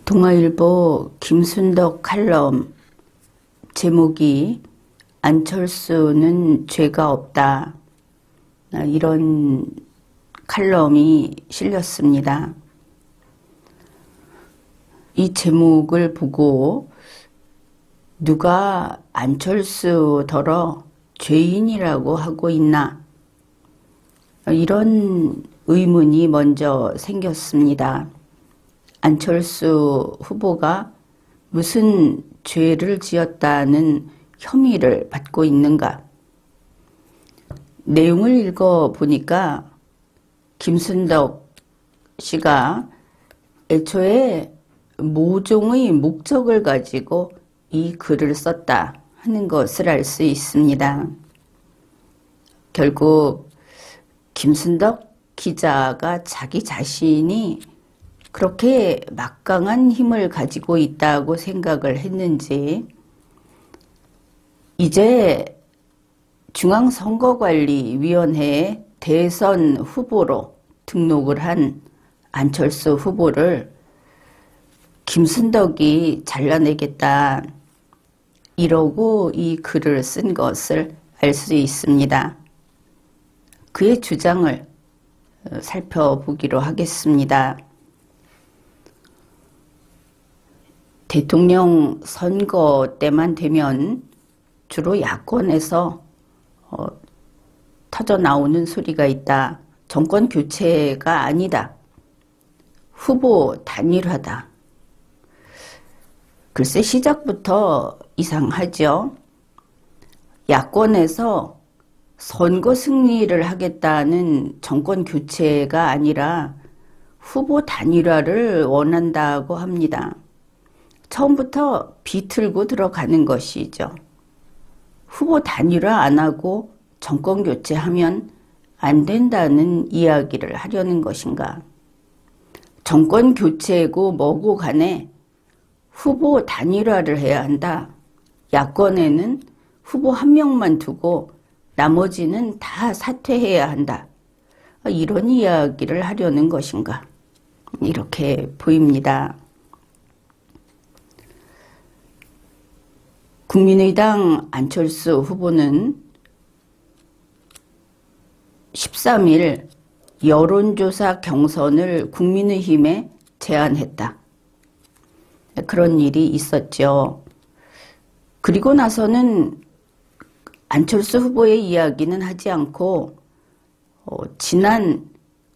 동아일보 김순덕 칼럼 제목이 안철수는 죄가 없다, 이런 칼럼이 실렸습니다. 이 제목을 보고 누가 안철수더러 죄인이라고 하고 있나, 이런 의문이 먼저 생겼습니다. 안철수 후보가 무슨 죄를 지었다는 혐의를 받고 있는가? 내용을 읽어보니까 김순덕 씨가 애초에 모종의 목적을 가지고 이 글을 썼다 하는 것을 알 수 있습니다. 결국 김순덕 기자가 자기 자신이 그렇게 막강한 힘을 가지고 있다고 생각을 했는지, 이제 중앙선거관리위원회에 대선 후보로 등록을 한 안철수 후보를 김순덕이 잘라내겠다, 이러고 이 글을 쓴 것을 알 수 있습니다. 그의 주장을 살펴보기로 하겠습니다. 대통령 선거 때만 되면 주로 야권에서 터져 나오는 소리가 있다. 정권 교체가 아니다. 후보 단일화다. 글쎄, 시작부터 이상하죠. 야권에서 선거 승리를 하겠다는 정권 교체가 아니라 후보 단일화를 원한다고 합니다. 처음부터 비틀고 들어가는 것이죠. 후보 단일화 안 하고 정권 교체하면 안 된다는 이야기를 하려는 것인가? 정권 교체고 뭐고 간에 후보 단일화를 해야 한다. 야권에는 후보 한 명만 두고 나머지는 다 사퇴해야 한다. 이런 이야기를 하려는 것인가? 이렇게 보입니다. 국민의당 안철수 후보는 13일 여론조사 경선을 국민의힘에 제안했다. 그런 일이 있었죠. 그리고 나서는 안철수 후보의 이야기는 하지 않고 지난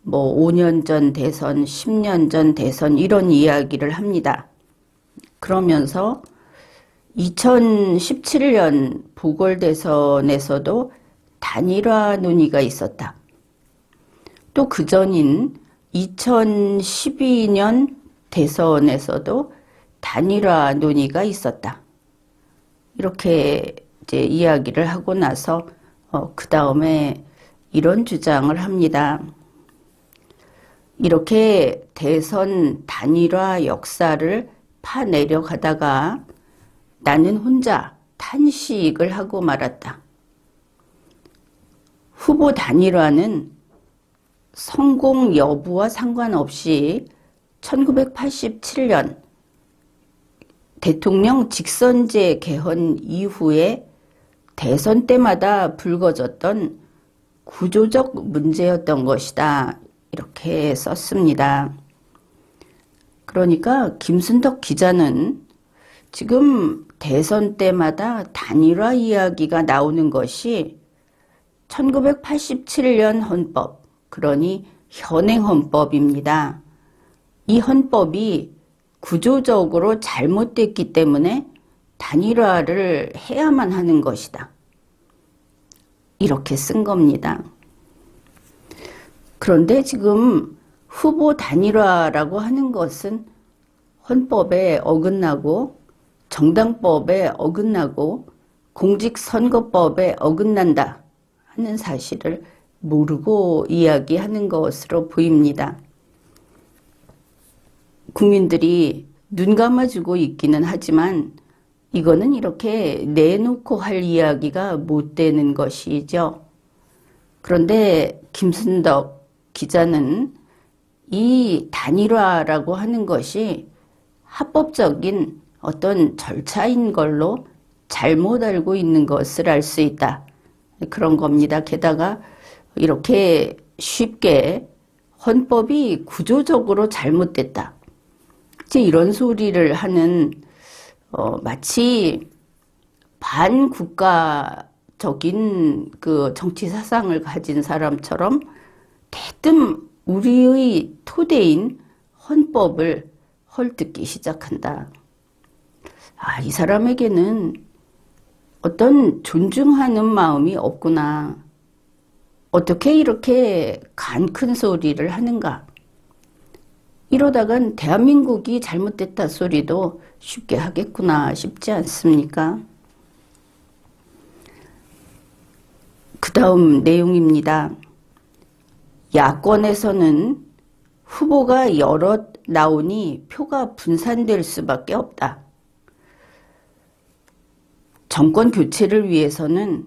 5년 전 대선, 10년 전 대선 이런 이야기를 합니다. 그러면서 2017년 보궐대선에서도 단일화 논의가 있었다. 또 그전인 2012년 대선에서도 단일화 논의가 있었다. 이렇게 이제 이야기를 하고 나서 그 다음에 이런 주장을 합니다. 이렇게 대선 단일화 역사를 파내려가다가 나는 혼자 탄식을 하고 말았다. 후보 단일화는 성공 여부와 상관없이 1987년 대통령 직선제 개헌 이후에 대선 때마다 불거졌던 구조적 문제였던 것이다. 이렇게 썼습니다. 그러니까 김순덕 기자는 지금 대선 때마다 단일화 이야기가 나오는 것이 1987년 헌법, 그러니 현행 헌법입니다. 이 헌법이 구조적으로 잘못됐기 때문에 단일화를 해야만 하는 것이다. 이렇게 쓴 겁니다. 그런데 지금 후보 단일화라고 하는 것은 헌법에 어긋나고 정당법에 어긋나고 공직선거법에 어긋난다 하는 사실을 모르고 이야기하는 것으로 보입니다. 국민들이 눈 감아주고 있기는 하지만 이거는 이렇게 내놓고 할 이야기가 못 되는 것이죠. 그런데 김순덕 기자는 이 단일화라고 하는 것이 합법적인 어떤 절차인 걸로 잘못 알고 있는 것을 알 수 있다. 그런 겁니다. 게다가 이렇게 쉽게 헌법이 구조적으로 잘못됐다. 이제 이런 소리를 하는 마치 반국가적인 그 정치 사상을 가진 사람처럼 대뜸 우리의 토대인 헌법을 헐뜯기 시작한다. 이 사람에게는 어떤 존중하는 마음이 없구나. 어떻게 이렇게 간 큰 소리를 하는가. 이러다간 대한민국이 잘못됐다 소리도 쉽게 하겠구나 싶지 않습니까? 그 다음 내용입니다. 야권에서는 후보가 여럿 나오니 표가 분산될 수밖에 없다. 정권 교체를 위해서는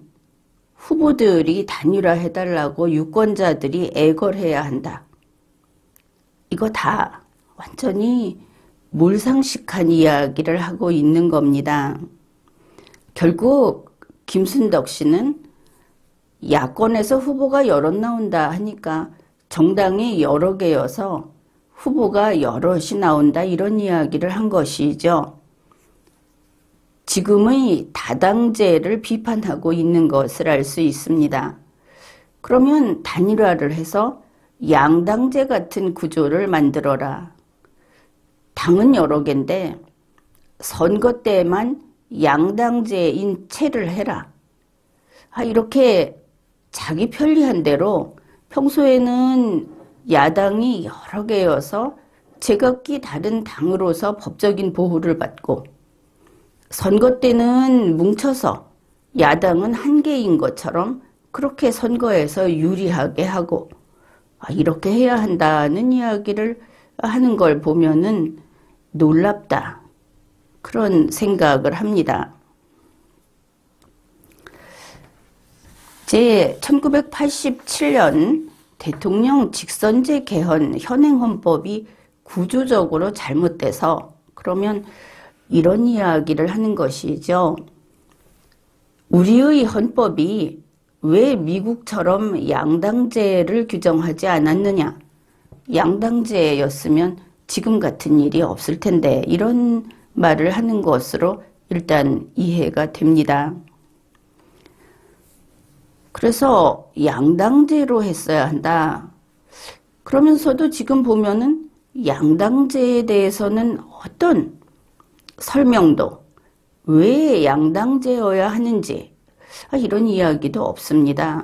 후보들이 단일화해달라고 유권자들이 애걸해야 한다. 이거 다 완전히 몰상식한 이야기를 하고 있는 겁니다. 결국 김순덕 씨는 야권에서 후보가 여럿 나온다 하니까 정당이 여러 개여서 후보가 여럿이 나온다 이런 이야기를 한 것이죠. 지금의 다당제를 비판하고 있는 것을 알 수 있습니다. 그러면 단일화를 해서 양당제 같은 구조를 만들어라. 당은 여러 개인데 선거 때만 양당제인 체를 해라. 이렇게 자기 편리한 대로 평소에는 야당이 여러 개여서 제각기 다른 당으로서 법적인 보호를 받고 선거 때는 뭉쳐서 야당은 한 개인 것처럼 그렇게 선거에서 유리하게 하고 이렇게 해야 한다는 이야기를 하는 걸 보면은 놀랍다. 그런 생각을 합니다. 제 1987년 대통령 직선제 개헌 현행헌법이 구조적으로 잘못돼서 그러면 이런 이야기를 하는 것이죠. 우리의 헌법이 왜 미국처럼 양당제를 규정하지 않았느냐. 양당제였으면 지금 같은 일이 없을 텐데 이런 말을 하는 것으로 일단 이해가 됩니다. 그래서 양당제로 했어야 한다. 그러면서도 지금 보면은 양당제에 대해서는 어떤 설명도 왜 양당제여야 하는지 이런 이야기도 없습니다.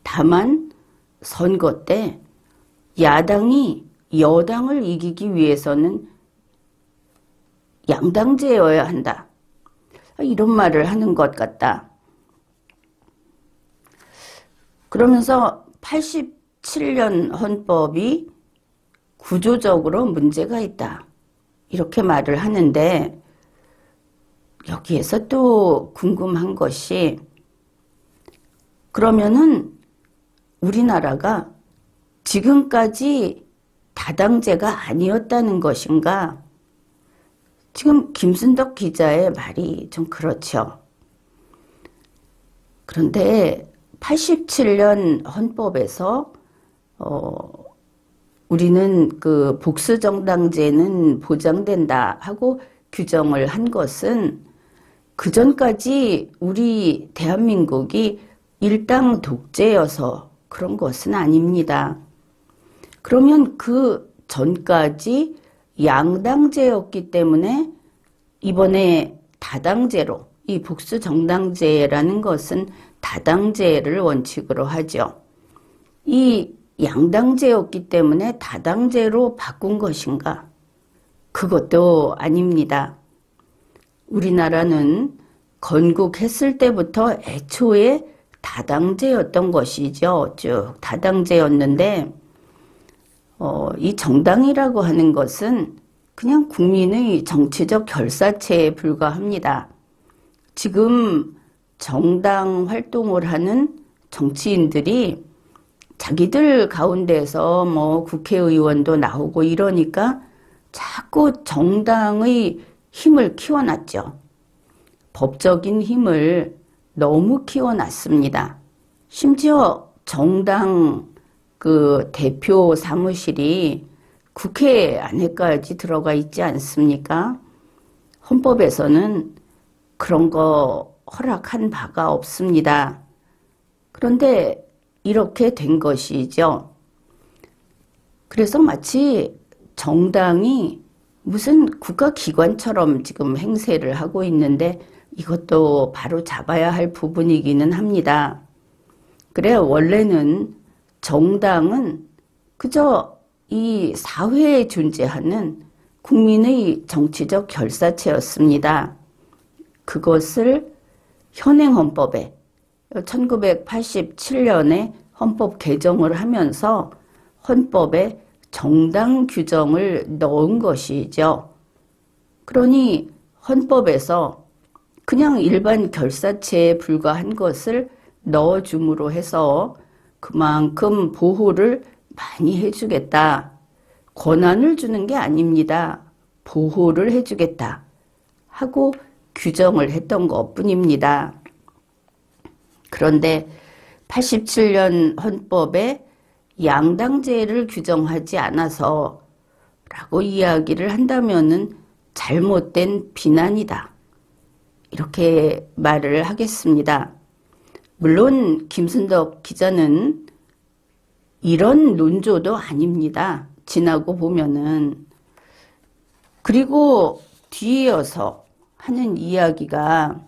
다만 선거 때 야당이 여당을 이기기 위해서는 양당제여야 한다. 이런 말을 하는 것 같다. 그러면서 87년 헌법이 구조적으로 문제가 있다. 이렇게 말을 하는데 여기에서 또 궁금한 것이 그러면은 우리나라가 지금까지 다당제가 아니었다는 것인가? 지금 김순덕 기자의 말이 좀 그렇죠. 그런데 87년 헌법에서 우리는 그 복수정당제는 보장된다 하고 규정을 한 것은 그 전까지 우리 대한민국이 일당 독재여서 그런 것은 아닙니다. 그러면 그 전까지 양당제였기 때문에 이번에 다당제로 이 복수정당제라는 것은 다당제를 원칙으로 하죠. 이 양당제였기 때문에 다당제로 바꾼 것인가? 그것도 아닙니다. 우리나라는 건국했을 때부터 애초에 다당제였던 것이죠. 쭉 다당제였는데 이 정당이라고 하는 것은 그냥 국민의 정치적 결사체에 불과합니다. 지금 정당 활동을 하는 정치인들이 자기들 가운데서 뭐 국회의원도 나오고 이러니까 자꾸 정당의 힘을 키워놨죠. 법적인 힘을 너무 키워놨습니다. 심지어 정당 그 대표 사무실이 국회 안에까지 들어가 있지 않습니까? 헌법에서는 그런 거 허락한 바가 없습니다. 그런데 이렇게 된 것이죠. 그래서 마치 정당이 무슨 국가기관처럼 지금 행세를 하고 있는데 이것도 바로 잡아야 할 부분이기는 합니다. 그래, 원래는 정당은 그저 이 사회에 존재하는 국민의 정치적 결사체였습니다. 그것을 현행헌법에 1987년에 헌법 개정을 하면서 헌법에 정당 규정을 넣은 것이죠. 그러니 헌법에서 그냥 일반 결사체에 불과한 것을 넣어줌으로 해서 그만큼 보호를 많이 해주겠다. 권한을 주는 게 아닙니다. 보호를 해주겠다 하고 규정을 했던 것뿐입니다. 그런데 87년 헌법에 양당제를 규정하지 않아서 라고 이야기를 한다면은 잘못된 비난이다. 이렇게 말을 하겠습니다. 물론 김순덕 기자는 이런 논조도 아닙니다. 지나고 보면은. 그리고 뒤이어서 하는 이야기가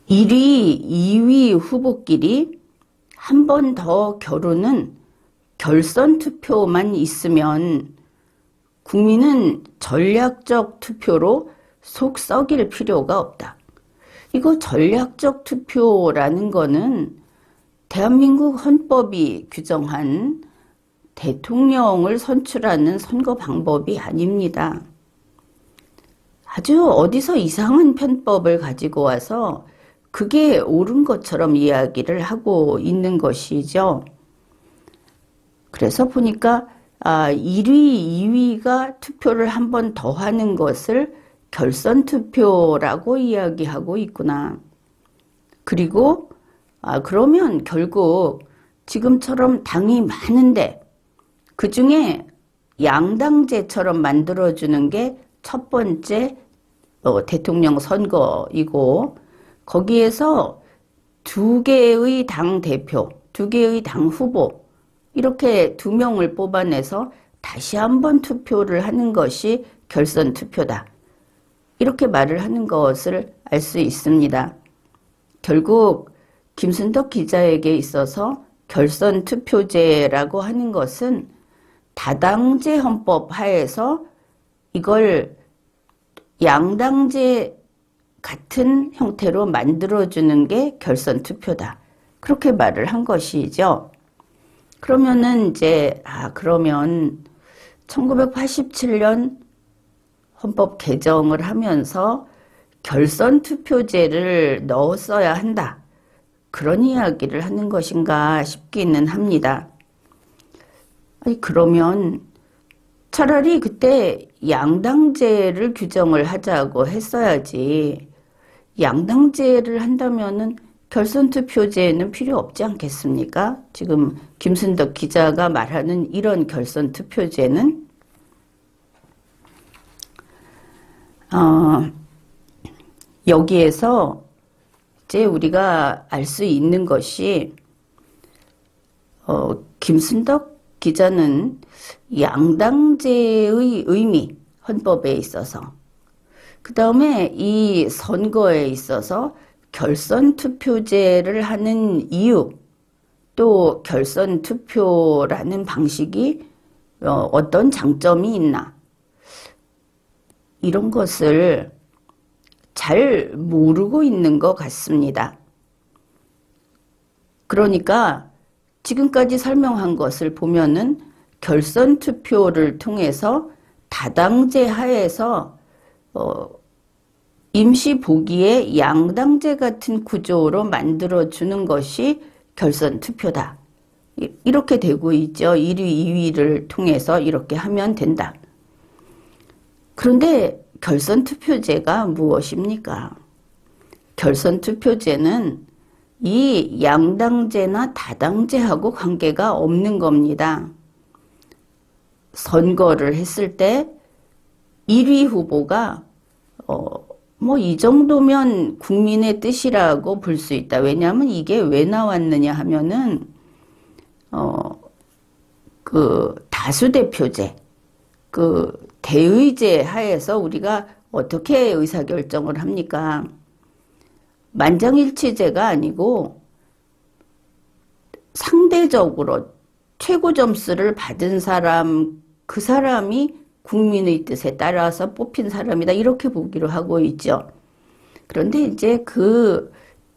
1위, 2위 후보끼리 한 번 더 겨루는 결선 투표만 있으면 국민은 전략적 투표로 속 썩일 필요가 없다. 이거 전략적 투표라는 거는 대한민국 헌법이 규정한 대통령을 선출하는 선거 방법이 아닙니다. 아주 어디서 이상한 편법을 가지고 와서 그게 옳은 것처럼 이야기를 하고 있는 것이죠. 그래서 보니까 1위, 2위가 투표를 한 번 더 하는 것을 결선 투표라고 이야기하고 있구나. 그리고 그러면 결국 지금처럼 당이 많은데 그중에 양당제처럼 만들어주는 게 첫 번째 대통령 선거이고 거기에서 2개의 당 대표, 2개의 당 후보 이렇게 2명을 뽑아내서 다시 한번 투표를 하는 것이 결선 투표다. 이렇게 말을 하는 것을 알 수 있습니다. 결국 김순덕 기자에게 있어서 결선 투표제라고 하는 것은 다당제 헌법 하에서 이걸 양당제 같은 형태로 만들어주는 게 결선 투표다. 그렇게 말을 한 것이죠. 그러면은 이제, 그러면 1987년 헌법 개정을 하면서 결선 투표제를 넣었어야 한다. 그런 이야기를 하는 것인가 싶기는 합니다. 아니, 그러면 차라리 그때 양당제를 규정을 하자고 했어야지. 양당제를 한다면은 결선투표제는 필요 없지 않겠습니까? 지금 김순덕 기자가 말하는 이런 결선투표제는 여기에서 이제 우리가 알 수 있는 것이 김순덕 기자는 양당제의 의미, 헌법에 있어서 그 다음에 이 선거에 있어서 결선투표제를 하는 이유, 또 결선투표라는 방식이 어떤 장점이 있나, 이런 것을 잘 모르고 있는 것 같습니다. 그러니까 지금까지 설명한 것을 보면은 결선투표를 통해서 다당제 하에서 임시 보기에 양당제 같은 구조로 만들어주는 것이 결선투표다. 이렇게 되고 있죠. 1위, 2위를 통해서 이렇게 하면 된다. 그런데 결선투표제가 무엇입니까? 결선투표제는 이 양당제나 다당제하고 관계가 없는 겁니다. 선거를 했을 때 1위 후보가 뭐 이 정도면 국민의 뜻이라고 볼 수 있다. 왜냐하면 이게 왜 나왔느냐 하면은 그 다수대표제, 그 대의제 하에서 우리가 어떻게 의사결정을 합니까? 만장일치제가 아니고 상대적으로 최고 점수를 받은 사람, 그 사람이 국민의 뜻에 따라서 뽑힌 사람이다. 이렇게 보기로 하고 있죠. 그런데 이제 그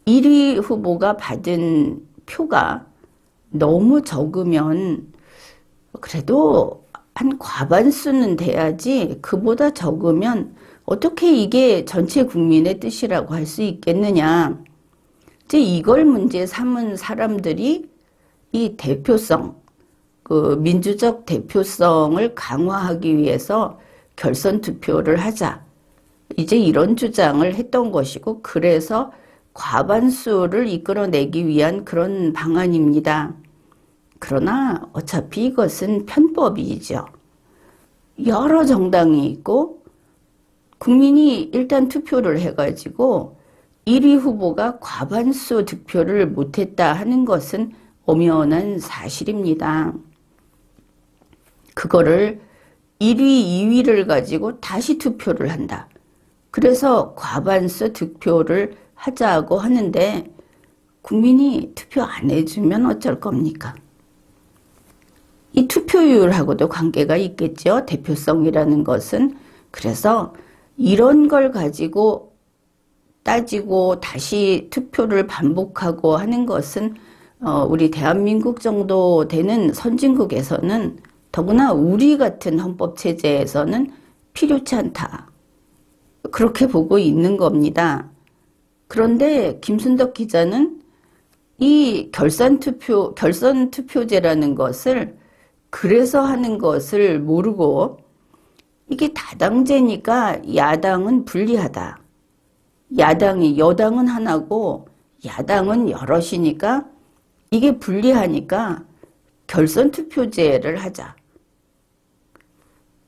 1위 후보가 받은 표가 너무 적으면 그래도 한 과반수는 돼야지, 그보다 적으면 어떻게 이게 전체 국민의 뜻이라고 할 수 있겠느냐. 이제 이걸 문제 삼은 사람들이 이 대표성, 그 민주적 대표성을 강화하기 위해서 결선 투표를 하자. 이제 이런 주장을 했던 것이고, 그래서 과반수를 이끌어내기 위한 그런 방안입니다. 그러나 어차피 이것은 편법이죠. 여러 정당이 있고 국민이 일단 투표를 해가지고 1위 후보가 과반수 득표를 못했다 하는 것은 엄연한 사실입니다. 그거를 1위, 2위를 가지고 다시 투표를 한다. 그래서 과반수 득표를 하자고 하는데 국민이 투표 안 해주면 어쩔 겁니까? 이 투표율하고도 관계가 있겠죠. 대표성이라는 것은. 그래서 이런 걸 가지고 따지고 다시 투표를 반복하고 하는 것은 우리 대한민국 정도 되는 선진국에서는, 더구나 우리 같은 헌법체제에서는 필요치 않다. 그렇게 보고 있는 겁니다. 그런데 김순덕 기자는 이 결선투표제라는 것을 그래서 하는 것을 모르고, 이게 다당제니까 야당은 불리하다. 여당은 하나고 야당은 여럿이니까 이게 불리하니까 결선투표제를 하자.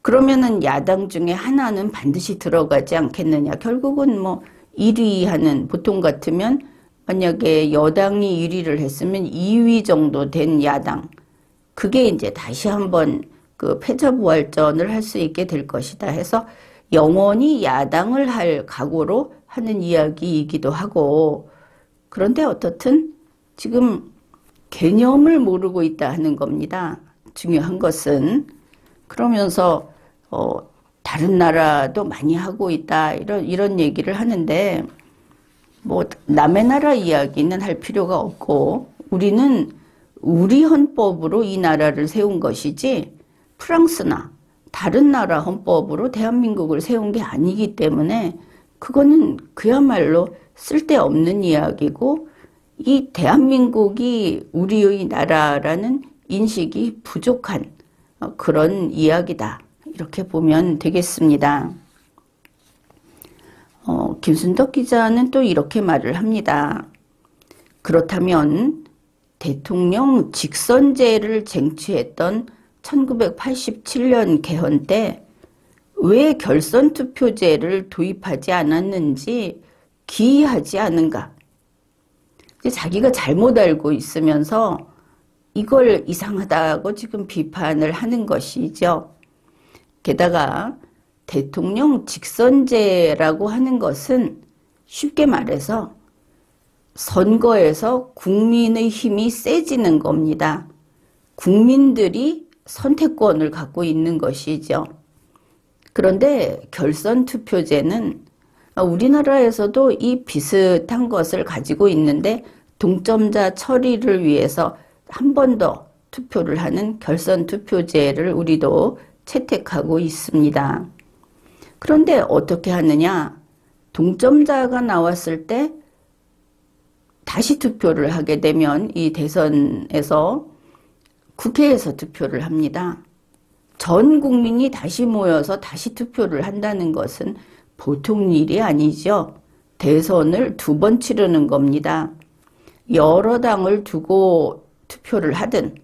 그러면은 야당 중에 하나는 반드시 들어가지 않겠느냐. 결국은 뭐 1위 하는, 보통 같으면 만약에 여당이 1위를 했으면 2위 정도 된 야당, 그게 이제 다시 한번 그 패자부활전을 할 수 있게 될 것이다 해서 영원히 야당을 할 각오로 하는 이야기이기도 하고, 그런데 어떻든 지금 개념을 모르고 있다 하는 겁니다. 중요한 것은. 그러면서 다른 나라도 많이 하고 있다, 이런 얘기를 하는데, 뭐 남의 나라 이야기는 할 필요가 없고, 우리는 우리 헌법으로 이 나라를 세운 것이지 프랑스나 다른 나라 헌법으로 대한민국을 세운 게 아니기 때문에 그거는 그야말로 쓸데없는 이야기고, 이 대한민국이 우리의 나라라는 인식이 부족한 그런 이야기다. 이렇게 보면 되겠습니다. 김순덕 기자는 또 이렇게 말을 합니다. 그렇다면 대통령 직선제를 쟁취했던 1987년 개헌 때 왜 결선투표제를 도입하지 않았는지 기이하지 않은가? 자기가 잘못 알고 있으면서 이걸 이상하다고 지금 비판을 하는 것이죠. 게다가 대통령 직선제라고 하는 것은 쉽게 말해서 선거에서 국민의 힘이 세지는 겁니다. 국민들이 선택권을 갖고 있는 것이죠. 그런데 결선투표제는 우리나라에서도 이 비슷한 것을 가지고 있는데, 동점자 처리를 위해서 한 번 더 투표를 하는 결선투표제를 우리도 채택하고 있습니다. 그런데 어떻게 하느냐? 동점자가 나왔을 때 다시 투표를 하게 되면 이 대선에서 국회에서 투표를 합니다. 전 국민이 다시 모여서 다시 투표를 한다는 것은 보통 일이 아니죠. 대선을 2번 치르는 겁니다. 여러 당을 두고 투표를 하든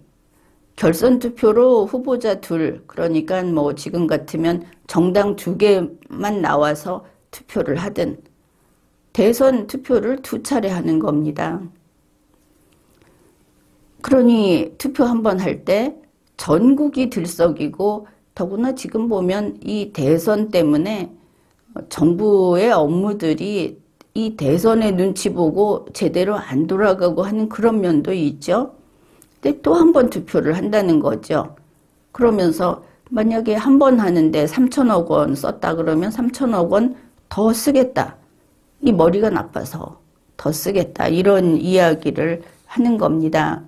결선 투표로 후보자 둘, 그러니까 뭐 지금 같으면 정당 2개만 나와서 투표를 하든 대선 투표를 2차례 하는 겁니다. 그러니 투표 한 번 할 때 전국이 들썩이고 더구나 지금 보면 이 대선 때문에 정부의 업무들이 이 대선의 눈치 보고 제대로 안 돌아가고 하는 그런 면도 있죠. 근데 또 한 번 투표를 한다는 거죠. 그러면서 만약에 한 번 하는데 3천억 원 썼다 그러면 3천억 원 더 쓰겠다. 이 머리가 나빠서 더 쓰겠다. 이런 이야기를 하는 겁니다.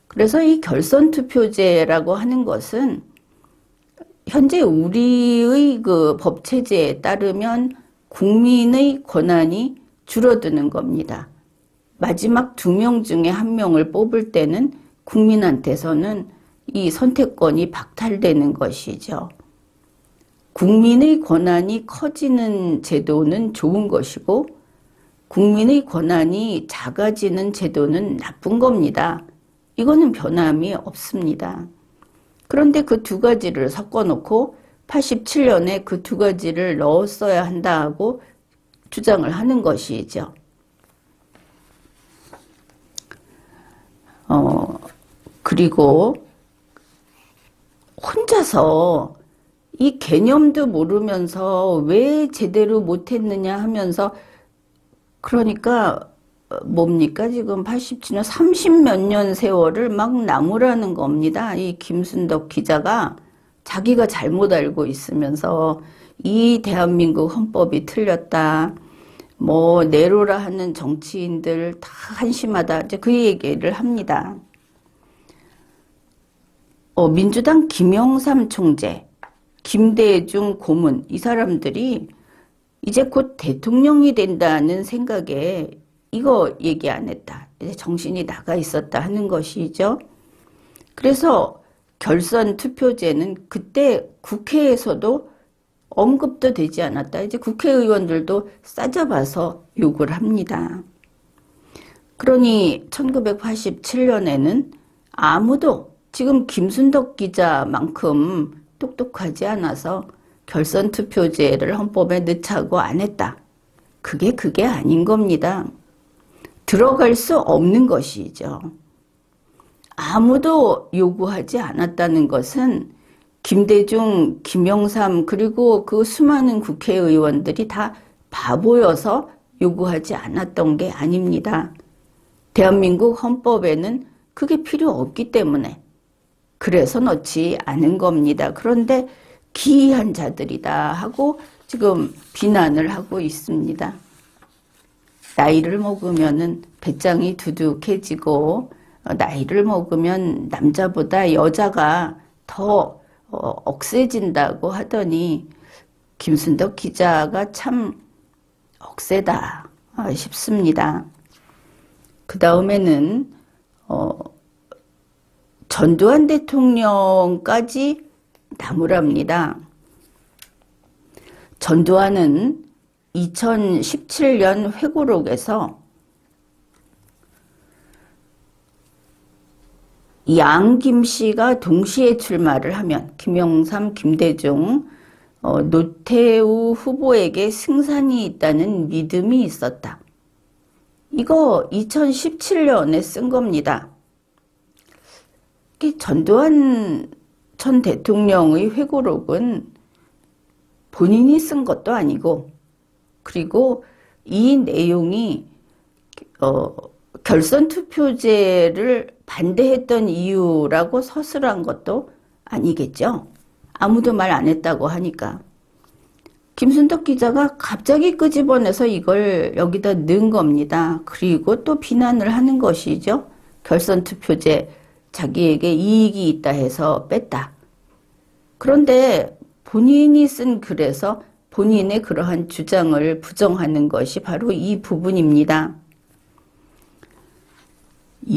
그래서 이 결선 투표제라고 하는 것은 현재 우리의 그 법 체제에 따르면 국민의 권한이 줄어드는 겁니다. 마지막 2명 중에 1명을 뽑을 때는 국민한테서는 이 선택권이 박탈되는 것이죠. 국민의 권한이 커지는 제도는 좋은 것이고 국민의 권한이 작아지는 제도는 나쁜 겁니다. 이거는 변함이 없습니다. 그런데 그 2가지를 섞어놓고 87년에 그 2가지를 넣었어야 한다고 주장을 하는 것이죠. 그리고 혼자서 이 개념도 모르면서 왜 제대로 못했느냐 하면서 그러니까 뭡니까? 지금 87년 30몇 년 세월을 막 나무라는 겁니다. 이 김순덕 기자가 자기가 잘못 알고 있으면서 이 대한민국 헌법이 틀렸다. 뭐 내로라 하는 정치인들 다 한심하다. 이제 그 얘기를 합니다. 민주당 김영삼 총재, 김대중 고문 이 사람들이 이제 곧 대통령이 된다는 생각에 이거 얘기 안 했다. 이제 정신이 나가 있었다 하는 것이죠. 그래서 결선 투표제는 그때 국회에서도 언급도 되지 않았다. 이제 국회의원들도 싸잡아서 욕을 합니다. 그러니 1987년에는 아무도 지금 김순덕 기자만큼 똑똑하지 않아서 결선 투표제를 헌법에 넣자고 안 했다. 그게 아닌 겁니다. 들어갈 수 없는 것이죠. 아무도 요구하지 않았다는 것은 김대중, 김영삼 그리고 그 수많은 국회의원들이 다 바보여서 요구하지 않았던 게 아닙니다. 대한민국 헌법에는 그게 필요 없기 때문에 그래서 넣지 않은 겁니다. 그런데 기이한 자들이다 하고 지금 비난을 하고 있습니다. 나이를 먹으면은 배짱이 두둑해지고 나이를 먹으면 남자보다 여자가 더 억세진다고 하더니 김순덕 기자가 참 억세다 싶습니다. 그 다음에는 전두환 대통령까지 나무랍니다. 전두환은 2017년 회고록에서 양 김씨가 동시에 출마를 하면 김영삼, 김대중, 노태우 후보에게 승산이 있다는 믿음이 있었다. 이거 2017년에 쓴 겁니다. 전두환 전 대통령의 회고록은 본인이 쓴 것도 아니고 그리고 이 내용이 결선 투표제를 반대했던 이유라고 서술한 것도 아니겠죠. 아무도 말 안 했다고 하니까. 김순덕 기자가 갑자기 끄집어내서 이걸 여기다 넣은 겁니다. 그리고 또 비난을 하는 것이죠. 결선 투표제 자기에게 이익이 있다 해서 뺐다. 그런데 본인이 쓴 글에서 본인의 그러한 주장을 부정하는 것이 바로 이 부분입니다.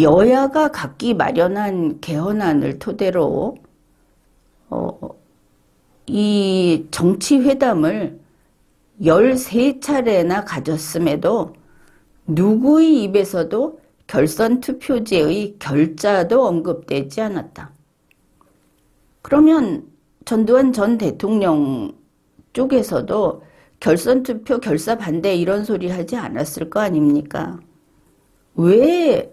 여야가 각기 마련한 개헌안을 토대로 이 정치회담을 13차례나 가졌음에도 누구의 입에서도 결선 투표제의 결자도 언급되지 않았다. 그러면 전두환 전 대통령 쪽에서도 결선 투표 결사 반대 이런 소리 하지 않았을 거 아닙니까? 왜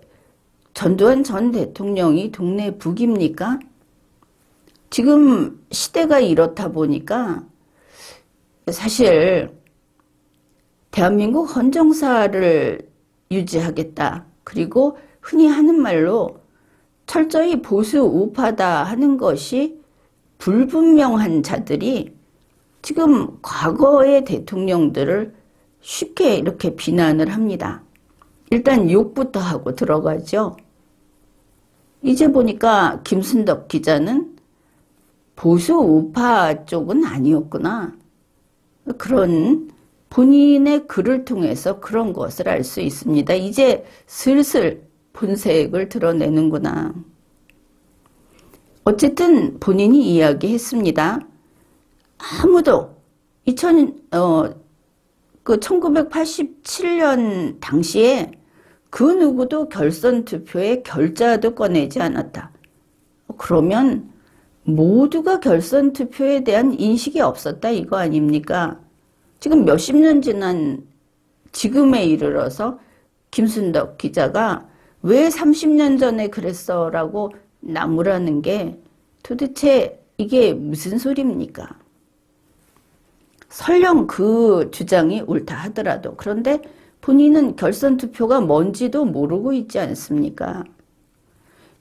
전두환 전 대통령이 동네 북입니까? 지금 시대가 이렇다 보니까 사실 대한민국 헌정사를 유지하겠다. 그리고 흔히 하는 말로 철저히 보수 우파다 하는 것이 불분명한 자들이 지금 과거의 대통령들을 쉽게 이렇게 비난을 합니다. 일단 욕부터 하고 들어가죠. 이제 보니까 김순덕 기자는 보수 우파 쪽은 아니었구나. 그런 본인의 글을 통해서 그런 것을 알 수 있습니다. 이제 슬슬 본색을 드러내는구나. 어쨌든 본인이 이야기했습니다. 아무도 1987년 당시에 그 누구도 결선 투표에 결자도 꺼내지 않았다. 그러면 모두가 결선 투표에 대한 인식이 없었다 이거 아닙니까? 지금 몇십 년 지난 지금에 이르러서 김순덕 기자가 왜 30년 전에 그랬어? 라고 나무라는 게 도대체 이게 무슨 소리입니까? 설령 그 주장이 옳다 하더라도 그런데 본인은 결선 투표가 뭔지도 모르고 있지 않습니까?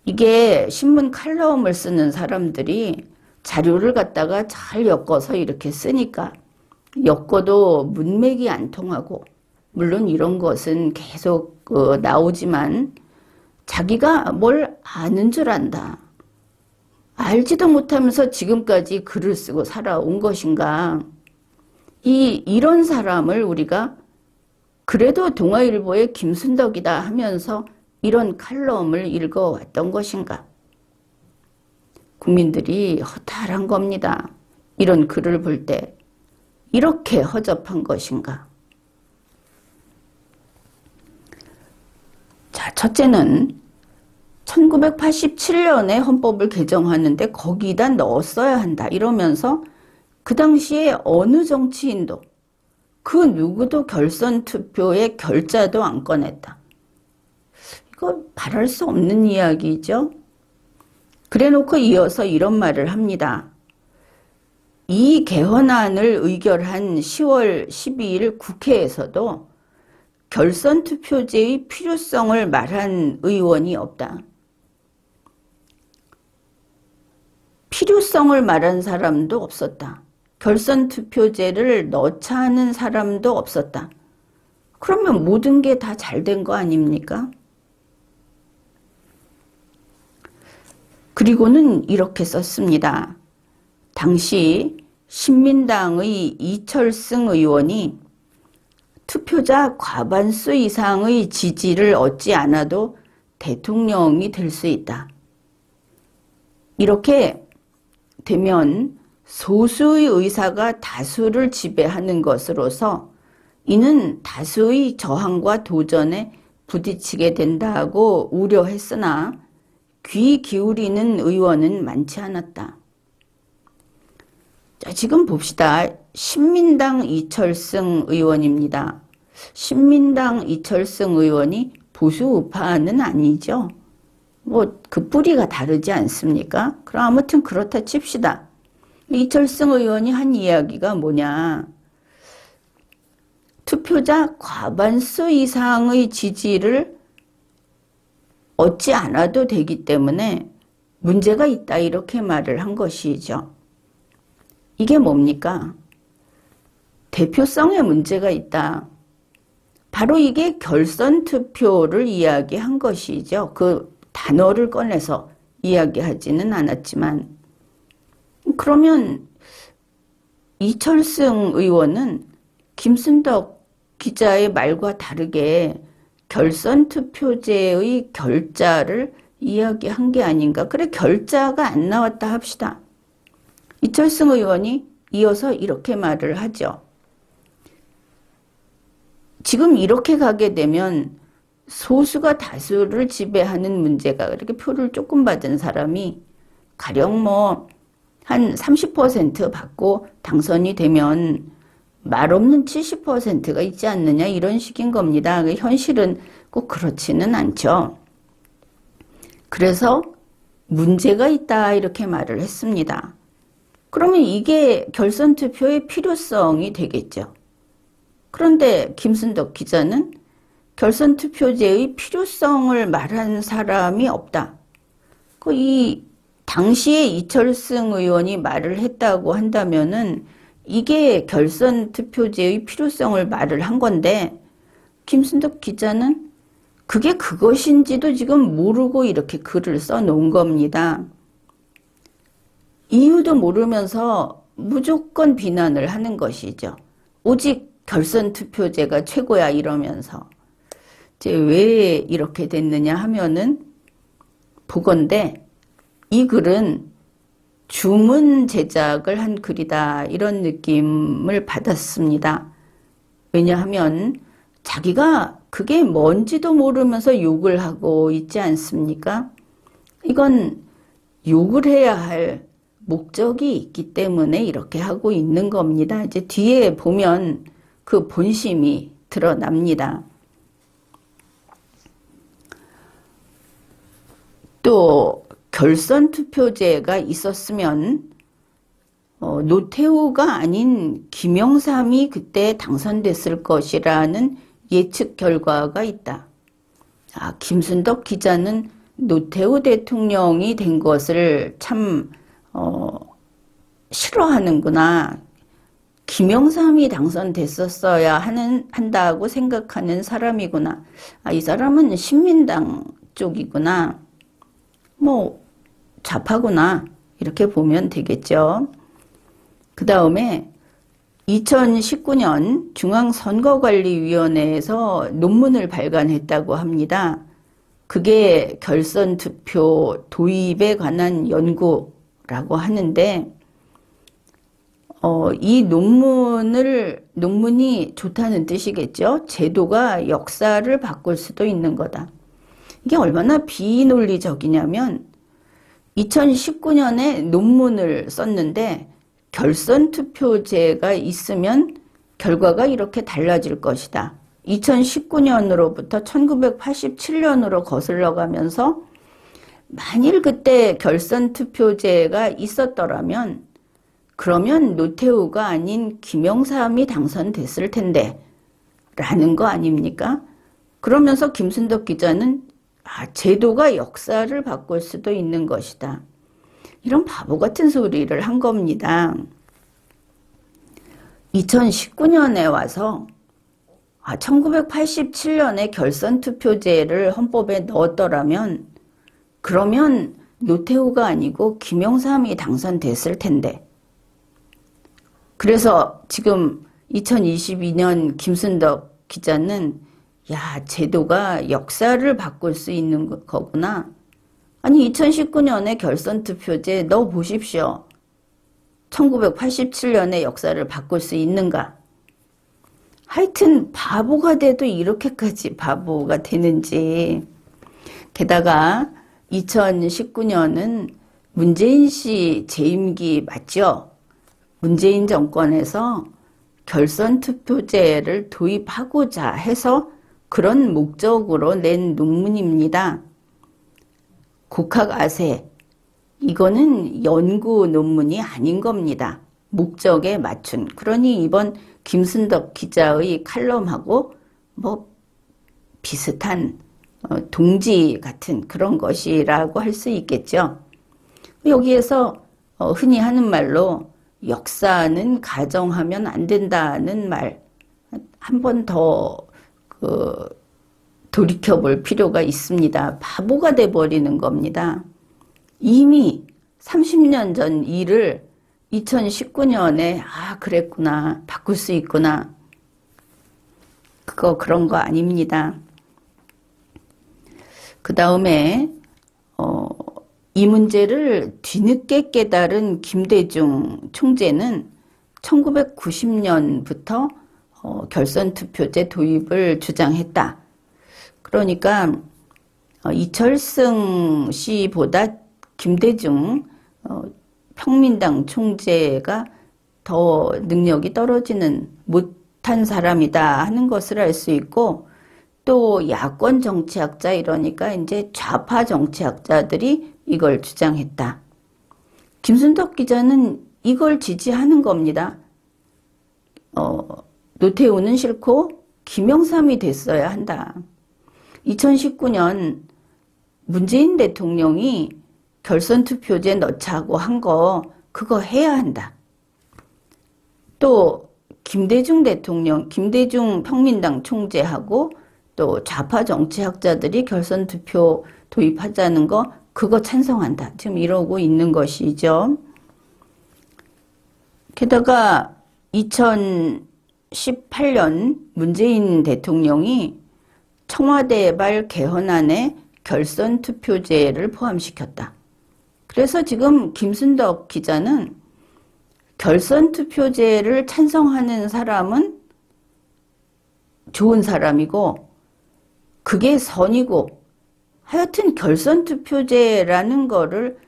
이게 신문 칼럼을 쓰는 사람들이 자료를 갖다가 잘 엮어서 이렇게 쓰니까 엮어도 문맥이 안 통하고 물론 이런 것은 계속 나오지만 자기가 뭘 아는 줄 안다. 알지도 못하면서 지금까지 글을 쓰고 살아온 것인가. 이런 사람을 우리가 그래도 동아일보의 김순덕이다 하면서 이런 칼럼을 읽어왔던 것인가. 국민들이 허탈한 겁니다. 이런 글을 볼 때 이렇게 허접한 것인가. 자, 첫째는 1987년에 헌법을 개정하는데 거기다 넣었어야 한다 이러면서 그 당시에 어느 정치인도 그 누구도 결선 투표에 결자도 안 꺼냈다. 이거 바랄 수 없는 이야기죠. 그래놓고 이어서 이런 말을 합니다. 이 개헌안을 의결한 10월 12일 국회에서도 결선 투표제의 필요성을 말한 의원이 없다. 필요성을 말한 사람도 없었다. 결선 투표제를 넣자 하는 사람도 없었다. 그러면 모든 게 다 잘 된 거 아닙니까? 그리고는 이렇게 썼습니다. 당시 신민당의 이철승 의원이 투표자 과반수 이상의 지지를 얻지 않아도 대통령이 될 수 있다. 이렇게 되면 소수의 의사가 다수를 지배하는 것으로서 이는 다수의 저항과 도전에 부딪히게 된다고 우려했으나 귀 기울이는 의원은 많지 않았다. 자, 지금 봅시다. 신민당 이철승 의원입니다. 신민당 이철승 의원이 보수 우파는 아니죠. 뭐 그 뿌리가 다르지 않습니까? 그럼 아무튼 그렇다 칩시다. 이철승 의원이 한 이야기가 뭐냐. 투표자 과반수 이상의 지지를 얻지 않아도 되기 때문에 문제가 있다 이렇게 말을 한 것이죠. 이게 뭡니까? 대표성에 문제가 있다. 바로 이게 결선 투표를 이야기한 것이죠. 그 단어를 꺼내서 이야기하지는 않았지만 그러면 이철승 의원은 김순덕 기자의 말과 다르게 결선 투표제의 결자를 이야기한 게 아닌가. 그래, 결자가 안 나왔다 합시다. 이철승 의원이 이어서 이렇게 말을 하죠. 지금 이렇게 가게 되면 소수가 다수를 지배하는 문제가, 이렇게 표를 조금 받은 사람이 가령 한 30% 받고 당선이 되면 말 없는 70%가 있지 않느냐, 이런 식인 겁니다. 현실은 꼭 그렇지는 않죠. 그래서 문제가 있다, 이렇게 말을 했습니다. 그러면 이게 결선 투표의 필요성이 되겠죠. 그런데 김순덕 기자는 결선 투표제의 필요성을 말한 사람이 없다. 이 당시에 이철승 의원이 말을 했다고 한다면은 이게 결선 투표제의 필요성을 말을 한 건데, 김순덕 기자는 그게 그것인지도 지금 모르고 이렇게 글을 써놓은 겁니다. 이유도 모르면서 무조건 비난을 하는 것이죠. 오직 결선 투표제가 최고야 이러면서. 이제 왜 이렇게 됐느냐 하면은 보건대 이 글은 주문 제작을 한 글이다, 이런 느낌을 받았습니다. 왜냐하면 자기가 그게 뭔지도 모르면서 욕을 하고 있지 않습니까? 이건 욕을 해야 할 목적이 있기 때문에 이렇게 하고 있는 겁니다. 이제 뒤에 보면 그 본심이 드러납니다. 또 결선 투표제가 있었으면 노태우가 아닌 김영삼이 그때 당선됐을 것이라는 예측 결과가 있다. 김순덕 기자는 노태우 대통령이 된 것을 참 싫어하는구나. 김영삼이 당선됐었어야 한다고 생각하는 사람이구나. 이 사람은 신민당 쪽이구나. 좌파구나. 이렇게 보면 되겠죠. 그 다음에 2019년 중앙선거관리위원회에서 논문을 발간했다고 합니다. 그게 결선 투표 도입에 관한 연구라고 하는데, 이 논문이 좋다는 뜻이겠죠. 제도가 역사를 바꿀 수도 있는 거다. 이게 얼마나 비논리적이냐면 2019년에 논문을 썼는데 결선 투표제가 있으면 결과가 이렇게 달라질 것이다. 2019년으로부터 1987년으로 거슬러 가면서 만일 그때 결선 투표제가 있었더라면 그러면 노태우가 아닌 김영삼이 당선됐을 텐데 라는 거 아닙니까? 그러면서 김순덕 기자는 제도가 역사를 바꿀 수도 있는 것이다. 이런 바보 같은 소리를 한 겁니다. 2019년에 와서 1987년에 결선 투표제를 헌법에 넣었더라면 그러면 노태우가 아니고 김영삼이 당선됐을 텐데. 그래서 지금 2022년 김순덕 기자는 제도가 역사를 바꿀 수 있는 거구나. 아니 2019년에 결선 투표제 넣어 보십시오. 1987년의 역사를 바꿀 수 있는가? 하여튼 바보가 돼도 이렇게까지 바보가 되는지. 게다가 2019년은 문재인 씨 재임기 맞죠? 문재인 정권에서 결선 투표제를 도입하고자 해서 그런 목적으로 낸 논문입니다. 국학아세, 이거는 연구 논문이 아닌 겁니다. 목적에 맞춘. 그러니 이번 김순덕 기자의 칼럼하고 비슷한 동지 같은 그런 것이라고 할 수 있겠죠. 여기에서 흔히 하는 말로 역사는 가정하면 안 된다는 말 한 번 더 돌이켜볼 필요가 있습니다. 바보가 돼버리는 겁니다. 이미 30년 전 일을 2019년에 그랬구나, 바꿀 수 있구나. 그런 거 아닙니다. 그 다음에 이 문제를 뒤늦게 깨달은 김대중 총재는 1990년부터 결선투표제 도입을 주장했다. 그러니까 이철승 씨보다 김대중 평민당 총재가 더 능력이 떨어지는 못한 사람이다 하는 것을 알 수 있고, 또 야권 정치학자, 이러니까 이제 좌파 정치학자들이 이걸 주장했다. 김순덕 기자는 이걸 지지하는 겁니다. 노태우는 싫고 김영삼이 됐어야 한다. 2019년 문재인 대통령이 결선투표제 넣자고 한 거, 그거 해야 한다. 또 김대중 대통령, 김대중 평민당 총재하고 또 좌파 정치학자들이 결선투표 도입하자는 거, 그거 찬성한다. 지금 이러고 있는 것이죠. 게다가 2018년 문재인 대통령이 청와대발 개헌안에 결선투표제를 포함시켰다. 그래서 지금 김순덕 기자는 결선투표제를 찬성하는 사람은 좋은 사람이고 그게 선이고, 하여튼 결선투표제라는 거를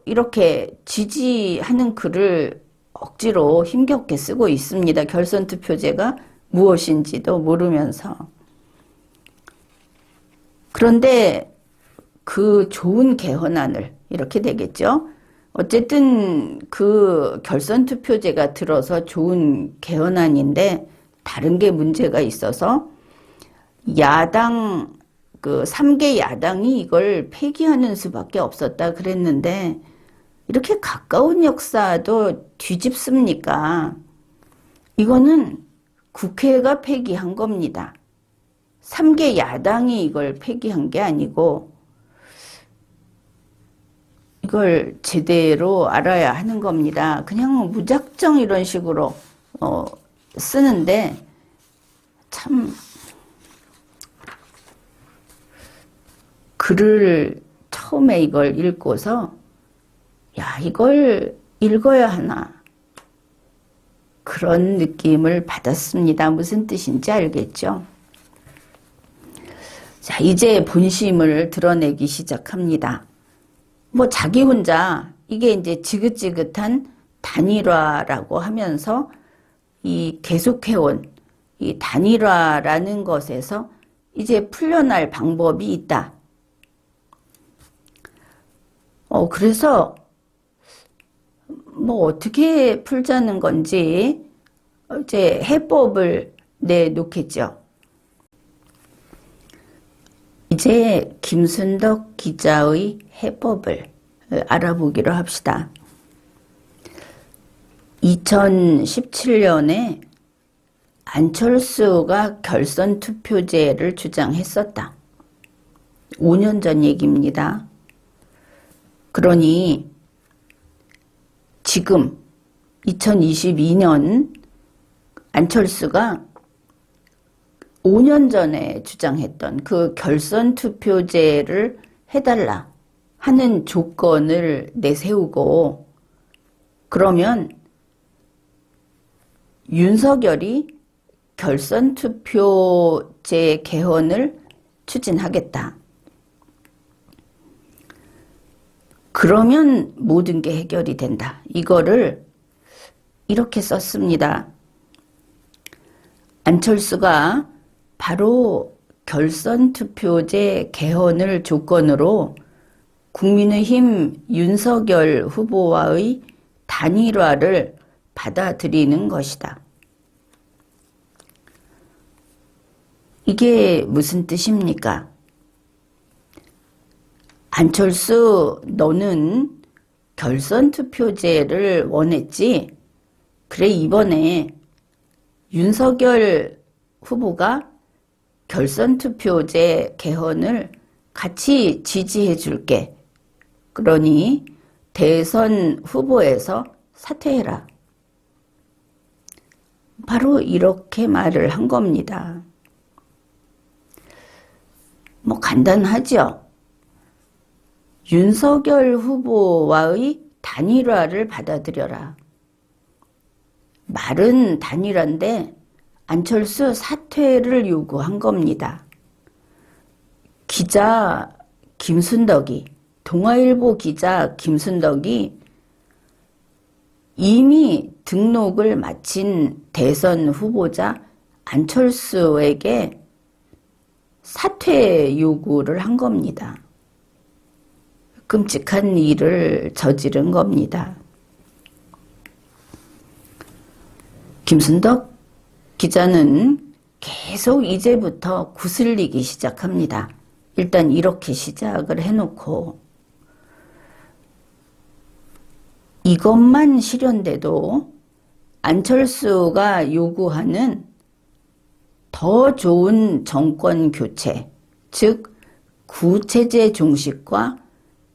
이렇게 지지하는 글을 억지로 힘겹게 쓰고 있습니다. 결선투표제가 무엇인지도 모르면서. 그런데 그 좋은 개헌안을, 이렇게 되겠죠. 어쨌든 그 결선투표제가 들어서 좋은 개헌안인데 다른 게 문제가 있어서 야당, 그 3개 야당이 이걸 폐기하는 수밖에 없었다 그랬는데, 이렇게 가까운 역사도 뒤집습니까? 이거는 국회가 폐기한 겁니다. 3개 야당이 이걸 폐기한 게 아니고, 이걸 제대로 알아야 하는 겁니다. 그냥 무작정 이런 식으로 쓰는데 참 글을 처음에 이걸 읽고서 야, 이걸 읽어야 하나, 그런 느낌을 받았습니다. 무슨 뜻인지 알겠죠? 자, 이제 본심을 드러내기 시작합니다. 뭐 자기 혼자 이게 이제 지긋지긋한 단일화라고 하면서 이 계속해온 이 단일화라는 것에서 이제 풀려날 방법이 있다. 그래서 뭐 어떻게 풀자는 건지 이제 해법을 내놓겠죠. 이제 김순덕 기자의 해법을 알아보기로 합시다. 2017년에 안철수가 결선투표제를 주장했었다. 5년 전 얘기입니다. 그러니 지금 2022년 안철수가 5년 전에 주장했던 그 결선투표제를 해달라 하는 조건을 내세우고, 그러면 윤석열이 결선투표제 개헌을 추진하겠다. 그러면 모든 게 해결이 된다. 이거를 이렇게 썼습니다. 안철수가 바로 결선투표제 개헌을 조건으로 국민의힘 윤석열 후보와의 단일화를 받아들이는 것이다. 이게 무슨 뜻입니까? 안철수, 너는 결선투표제를 원했지? 그래, 이번에 윤석열 후보가 결선투표제 개헌을 같이 지지해 줄게. 그러니 대선 후보에서 사퇴해라. 바로 이렇게 말을 한 겁니다. 뭐 간단하죠. 윤석열 후보와의 단일화를 받아들여라. 말은 단일화인데 안철수 사퇴를 요구한 겁니다. 기자 김순덕이, 동아일보 기자 김순덕이 이미 등록을 마친 대선 후보자 안철수에게 사퇴 요구를 한 겁니다. 끔찍한 일을 저지른 겁니다. 김순덕 기자는 계속 이제부터 구슬리기 시작합니다. 일단 이렇게 시작을 해놓고 이것만 실현돼도 안철수가 요구하는 더 좋은 정권 교체, 즉 구체제 종식과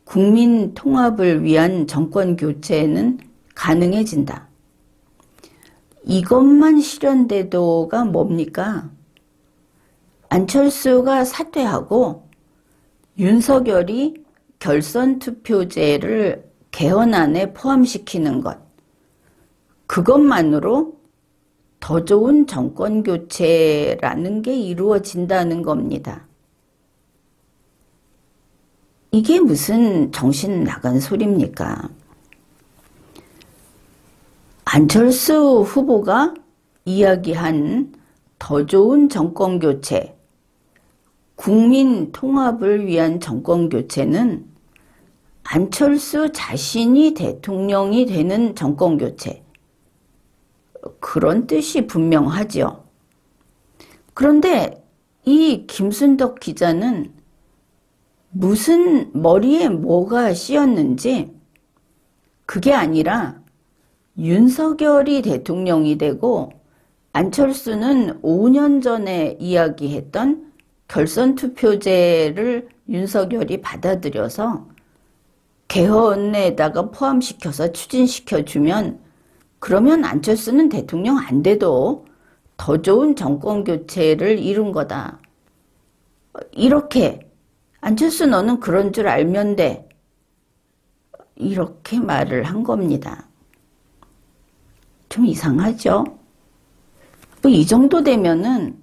국민 통합을 위한 정권 교체는 가능해진다. 이것만 실현돼도가 뭡니까? 안철수가 사퇴하고 윤석열이 결선 투표제를 개헌안에 포함시키는 것, 그것만으로 더 좋은 정권 교체라는 게 이루어진다는 겁니다. 이게 무슨 정신 나간 소리입니까? 안철수 후보가 이야기한 더 좋은 정권 교체, 국민 통합을 위한 정권 교체는 안철수 자신이 대통령이 되는 정권 교체, 그런 뜻이 분명하죠. 그런데 이 김순덕 기자는 무슨 머리에 뭐가 씌었는지 그게 아니라 윤석열이 대통령이 되고 안철수는 5년 전에 이야기했던 결선 투표제를 윤석열이 받아들여서 개헌에다가 포함시켜서 추진시켜주면 그러면 안철수는 대통령 안 돼도 더 좋은 정권 교체를 이룬 거다. 이렇게 안철수 너는 그런 줄 알면 돼. 이렇게 말을 한 겁니다. 좀 이상하죠? 뭐 이 정도 되면은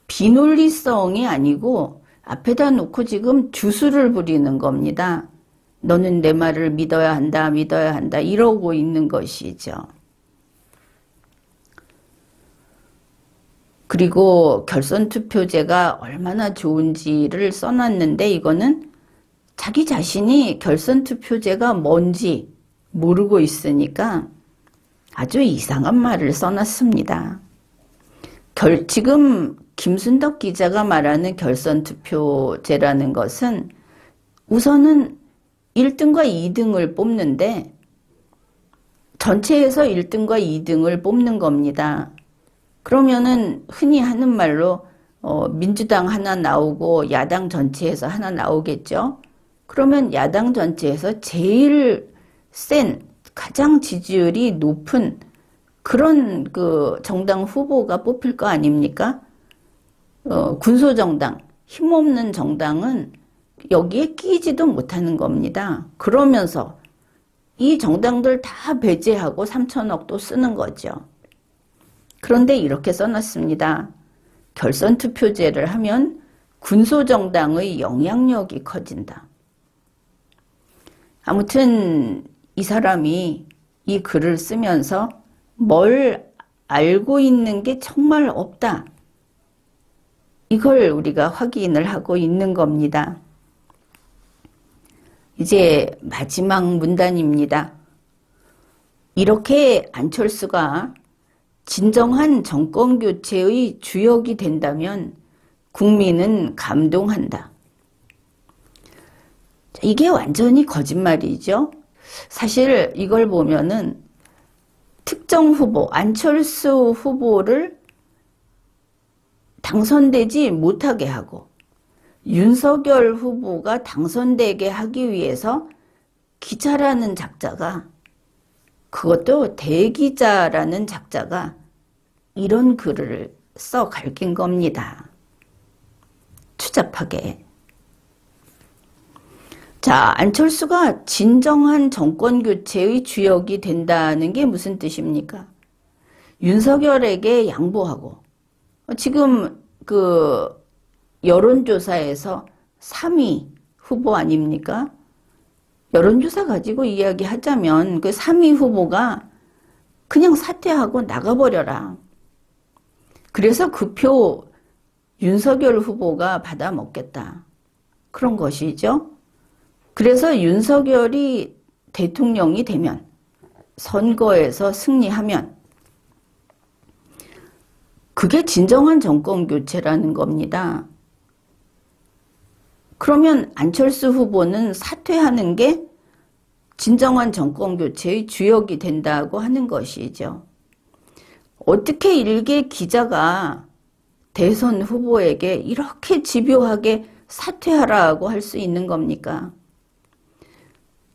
비논리성이 아니고 앞에다 놓고 지금 주술을 부리는 겁니다. 너는 내 말을 믿어야 한다, 믿어야 한다 이러고 있는 것이죠. 그리고 결선 투표제가 얼마나 좋은지를 써놨는데 이거는 자기 자신이 결선 투표제가 뭔지 모르고 있으니까 아주 이상한 말을 써놨습니다. 지금 김순덕 기자가 말하는 결선 투표제라는 것은 우선은 1등과 2등을 뽑는데 전체에서 1등과 2등을 뽑는 겁니다. 그러면은 흔히 하는 말로 민주당 하나 나오고 야당 전체에서 하나 나오겠죠. 그러면 야당 전체에서 제일 센 가장 지지율이 높은 그런 그 정당 후보가 뽑힐 거 아닙니까? 군소정당, 힘없는 정당은 여기에 끼지도 못하는 겁니다. 그러면서 이 정당들 다 배제하고 3천억도 쓰는 거죠. 그런데 이렇게 써놨습니다. 결선 투표제를 하면 군소정당의 영향력이 커진다. 아무튼 이 사람이 이 글을 쓰면서 뭘 알고 있는 게 정말 없다. 이걸 우리가 확인을 하고 있는 겁니다. 이제 마지막 문단입니다. 이렇게 안철수가 진정한 정권교체의 주역이 된다면 국민은 감동한다. 이게 완전히 거짓말이죠. 사실 이걸 보면은 특정 후보, 안철수 후보를 당선되지 못하게 하고 윤석열 후보가 당선되게 하기 위해서 기자라는 작자가, 그것도 대기자라는 작자가 이런 글을 써 갈긴 겁니다. 추잡하게. 자, 안철수가 진정한 정권 교체의 주역이 된다는 게 무슨 뜻입니까? 윤석열에게 양보하고 지금 그 여론조사에서 3위 후보 아닙니까? 여론조사 가지고 이야기하자면 그 3위 후보가 그냥 사퇴하고 나가버려라. 그래서 그 표 윤석열 후보가 받아 먹겠다. 그런 것이죠. 그래서 윤석열이 대통령이 되면, 선거에서 승리하면 그게 진정한 정권 교체라는 겁니다. 그러면 안철수 후보는 사퇴하는 게 진정한 정권 교체의 주역이 된다고 하는 것이죠. 어떻게 일개 기자가 대선 후보에게 이렇게 집요하게 사퇴하라고 할 수 있는 겁니까?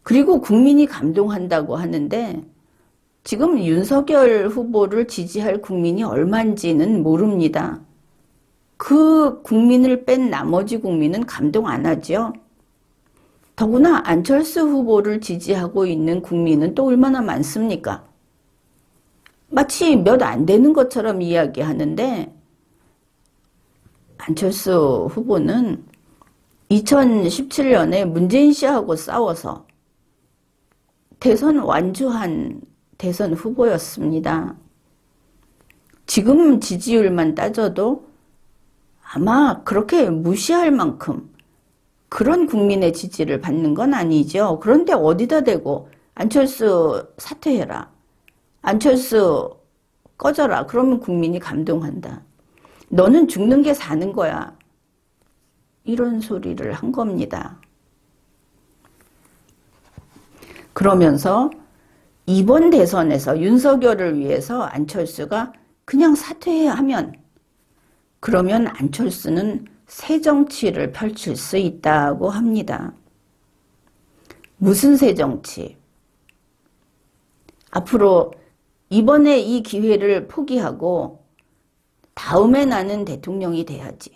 그리고 국민이 감동한다고 하는데 지금 윤석열 후보를 지지할 국민이 얼마인지는 모릅니다. 그 국민을 뺀 나머지 국민은 감동 안 하죠. 더구나 안철수 후보를 지지하고 있는 국민은 또 얼마나 많습니까? 마치 몇 안 되는 것처럼 이야기하는데 안철수 후보는 2017년에 문재인 씨하고 싸워서 대선 완주한 대선 후보였습니다. 지금 지지율만 따져도 아마 그렇게 무시할 만큼 그런 국민의 지지를 받는 건 아니죠. 그런데 어디다 대고 안철수 사퇴해라. 안철수 꺼져라. 그러면 국민이 감동한다. 너는 죽는 게 사는 거야. 이런 소리를 한 겁니다. 그러면서 이번 대선에서 윤석열을 위해서 안철수가 그냥 사퇴하면 그러면 안철수는 새 정치를 펼칠 수 있다고 합니다. 무슨 새 정치? 앞으로 이번에 이 기회를 포기하고 다음에 나는 대통령이 돼야지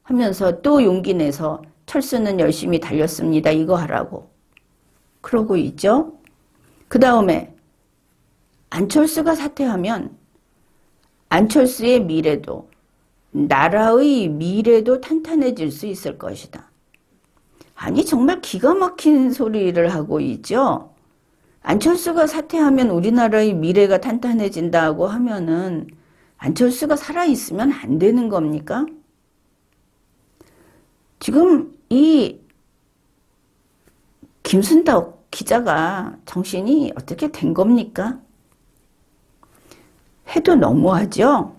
하면서 또 용기 내서 철수는 열심히 달렸습니다. 이거 하라고. 그러고 있죠. 그 다음에 안철수가 사퇴하면 안철수의 미래도 나라의 미래도 탄탄해질 수 있을 것이다. 아니 정말 기가 막힌 소리를 하고 있죠. 안철수가 사퇴하면 우리나라의 미래가 탄탄해진다고 하면은 안철수가 살아있으면 안 되는 겁니까? 지금 이 김순덕 기자가 정신이 어떻게 된 겁니까? 해도 너무하죠?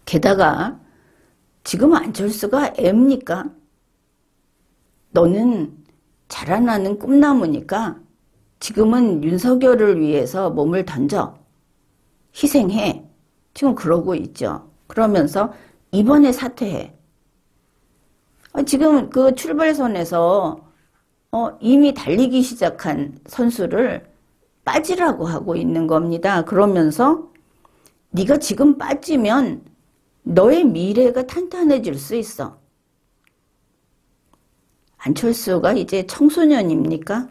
게다가 지금 안철수가 애입니까? 너는 자라나는 꿈나무니까 지금은 윤석열을 위해서 몸을 던져 희생해. 지금 그러고 있죠. 그러면서 이번에 사퇴해. 지금 그 출발선에서 이미 달리기 시작한 선수를 빠지라고 하고 있는 겁니다. 그러면서 네가 지금 빠지면 너의 미래가 탄탄해질 수 있어. 안철수가 이제 청소년입니까?